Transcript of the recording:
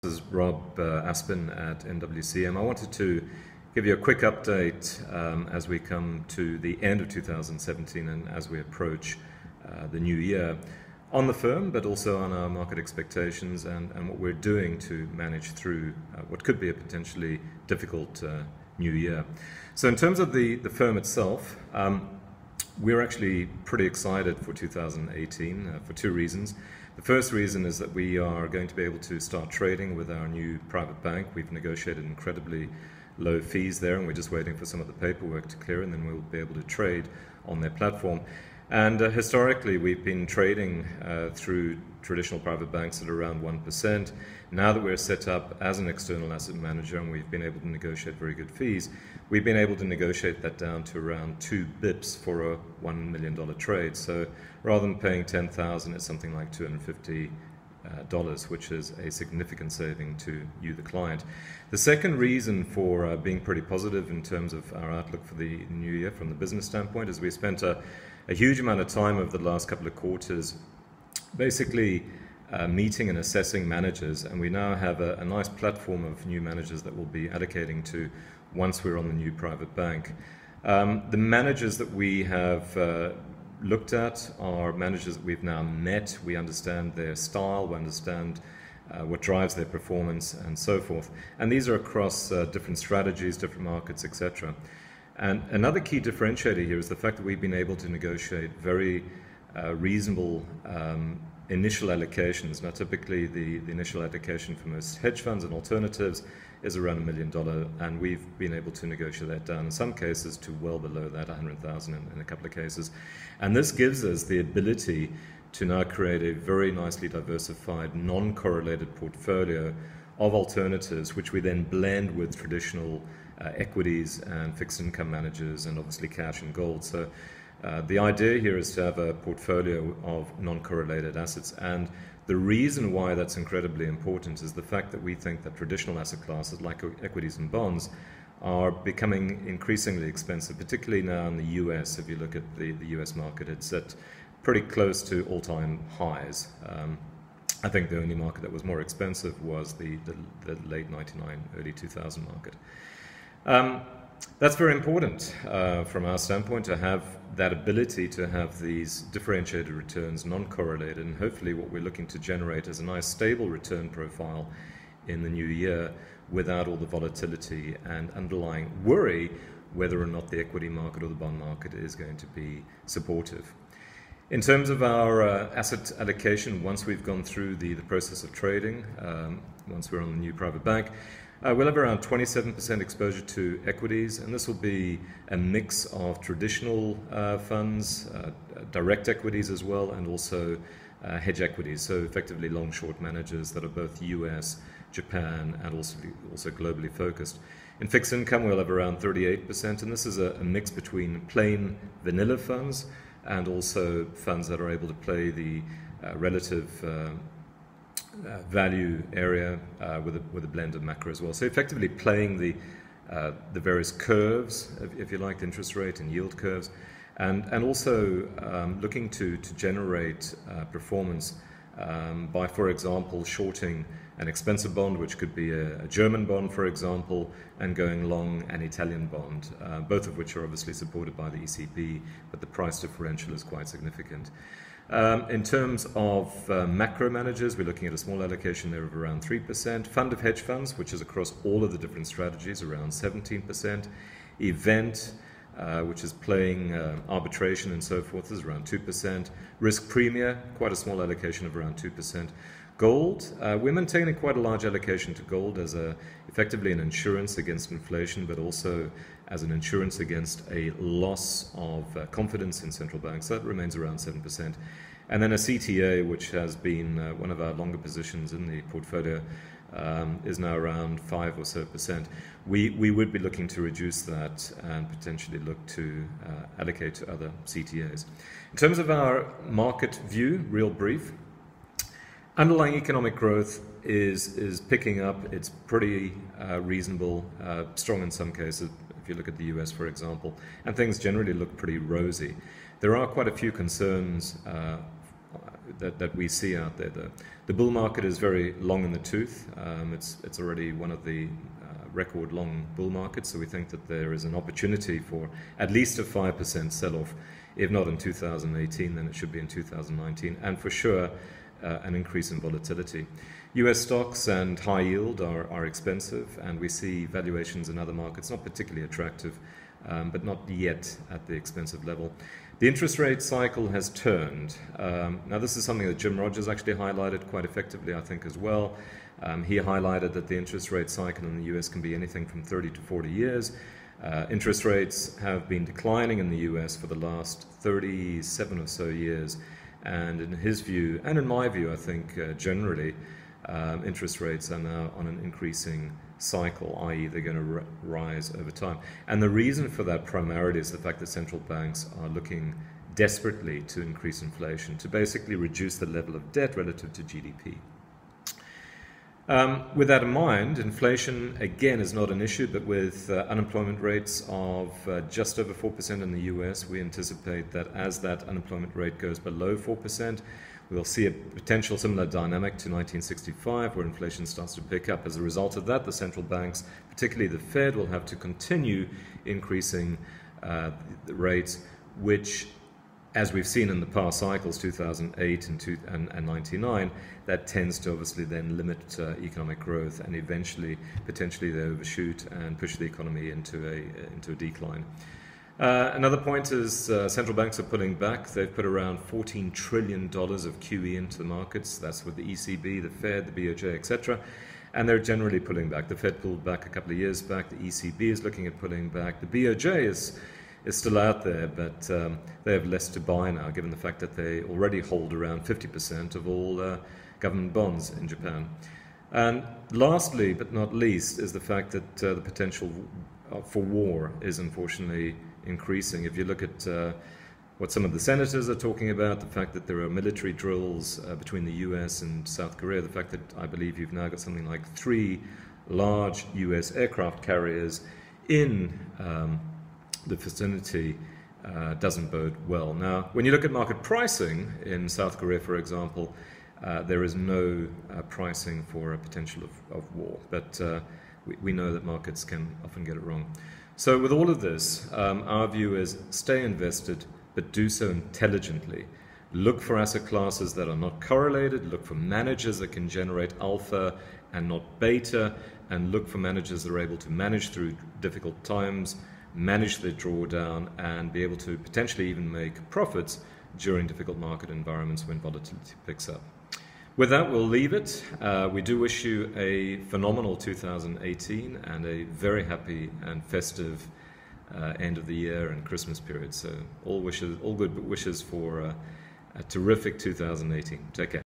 This is Rob Aspin at MWCM. I wanted to give you a quick update as we come to the end of 2017 and as we approach the new year on the firm, but also on our market expectations and what we're doing to manage through what could be a potentially difficult new year. So in terms of the firm itself, we're actually pretty excited for 2018 for two reasons. The first reason is that we are going to be able to start trading with our new private bank. We've negotiated incredibly low fees there, and we're just waiting for some of the paperwork to clear, and then we'll be able to trade on their platform. And historically, we've been trading through traditional private banks at around 1%. Now that we're set up as an external asset manager and we've been able to negotiate very good fees, we've been able to negotiate that down to around 2 bips for a $1 million trade. So rather than paying $10,000, it's something like $250, which is a significant saving to you, the client. The second reason for being pretty positive in terms of our outlook for the new year from the business standpoint is we spent a huge amount of time over the last couple of quarters basically meeting and assessing managers, and we now have a nice platform of new managers that we'll be allocating to once we're on the new private bank. The managers that we have looked at are managers that we've now met. We understand their style, we understand what drives their performance and so forth. And these are across different strategies, different markets, etc. And another key differentiator here is the fact that we've been able to negotiate very reasonable initial allocations. Now, typically the initial allocation for most hedge funds and alternatives is around $1 million, and we've been able to negotiate that down in some cases to well below that, 100,000 in a couple of cases. And this gives us the ability to now create a very nicely diversified, non-correlated portfolio of alternatives, which we then blend with traditional equities and fixed income managers and obviously cash and gold. So the idea here is to have a portfolio of non-correlated assets, and the reason why that's incredibly important is the fact that we think that traditional asset classes like equities and bonds are becoming increasingly expensive, particularly now in the US. If you look at the US market, it's at pretty close to all-time highs. I think the only market that was more expensive was the late 99, early 2000 market. That's very important from our standpoint to have that ability to have these differentiated returns, non-correlated, and hopefully what we're looking to generate is a nice stable return profile in the new year without all the volatility and underlying worry whether or not the equity market or the bond market is going to be supportive. In terms of our asset allocation, once we've gone through the process of trading, once we're on the new private bank, we'll have around 27% exposure to equities, and this will be a mix of traditional funds, direct equities as well, and also hedge equities, so effectively long-short managers that are both US, Japan, and also globally focused. In fixed income, we'll have around 38%, and this is a mix between plain vanilla funds and also funds that are able to play the relative value area with a blend of macro as well. So effectively playing the various curves, if you like, the interest rate and yield curves, and also looking to generate performance by, for example, shorting an expensive bond, which could be a German bond, for example, and going long an Italian bond, both of which are obviously supported by the ECB, but the price differential is quite significant. In terms of macro managers, we're looking at a small allocation there of around 3%. Fund of hedge funds, which is across all of the different strategies, around 17%. Event, which is playing arbitration and so forth, is around 2%. Risk premia, quite a small allocation of around 2%. Gold, we're maintaining quite a large allocation to gold as effectively an insurance against inflation, but also as an insurance against a loss of confidence in central banks. That remains around 7%. And then a CTA, which has been one of our longer positions in the portfolio, is now around 5% or so. We would be looking to reduce that and potentially look to allocate to other CTAs. In terms of our market view, real brief, underlying economic growth is picking up. It's pretty reasonable, strong in some cases, if you look at the US, for example, and things generally look pretty rosy. There are quite a few concerns that we see out there. The bull market is very long in the tooth. It's already one of the record long bull markets, so we think that there is an opportunity for at least a 5% sell-off. If not in 2018, then it should be in 2019, and for sure an increase in volatility. US stocks and high yield are expensive, and we see valuations in other markets not particularly attractive, but not yet at the expensive level. The interest rate cycle has turned. Now this is something that Jim Rogers actually highlighted quite effectively, I think, as well. He highlighted that the interest rate cycle in the US can be anything from 30 to 40 years. Interest rates have been declining in the US for the last 37 or so years, and in his view, and in my view, I think generally, interest rates are now on an increasing cycle, i.e. they're going to rise over time. And the reason for that primarily is the fact that central banks are looking desperately to increase inflation, to basically reduce the level of debt relative to GDP. With that in mind, inflation again is not an issue, but with unemployment rates of just over 4% in the US, we anticipate that as that unemployment rate goes below 4%, we'll see a potential similar dynamic to 1965, where inflation starts to pick up. As a result of that, the central banks, particularly the Fed, will have to continue increasing the rates, which, as we've seen in the past cycles, 2008 and 99, that tends to obviously then limit economic growth, and eventually, potentially, they overshoot and push the economy into a decline. Another point is central banks are pulling back. They've put around $14 trillion of QE into the markets. That's with the ECB, the Fed, the BOJ, etc. And they're generally pulling back. The Fed pulled back a couple of years back. The ECB is looking at pulling back. The BOJ is still out there, but they have less to buy now, given the fact that they already hold around 50% of all government bonds in Japan. And lastly, but not least, is the fact that the potential for war is unfortunately increasing. If you look at what some of the senators are talking about, the fact that there are military drills between the US and South Korea, the fact that I believe you've now got something like 3 large US aircraft carriers in the vicinity doesn't bode well. Now, when you look at market pricing in South Korea, for example, there is no pricing for a potential of war, but we know that markets can often get it wrong. So with all of this, our view is stay invested, but do so intelligently. Look for asset classes that are not correlated, look for managers that can generate alpha and not beta, and look for managers that are able to manage through difficult times, manage their drawdown, and be able to potentially even make profits during difficult market environments when volatility picks up. With that, we'll leave it. We do wish you a phenomenal 2018 and a very happy and festive end of the year and Christmas period. So all good wishes for a terrific 2018. Take care.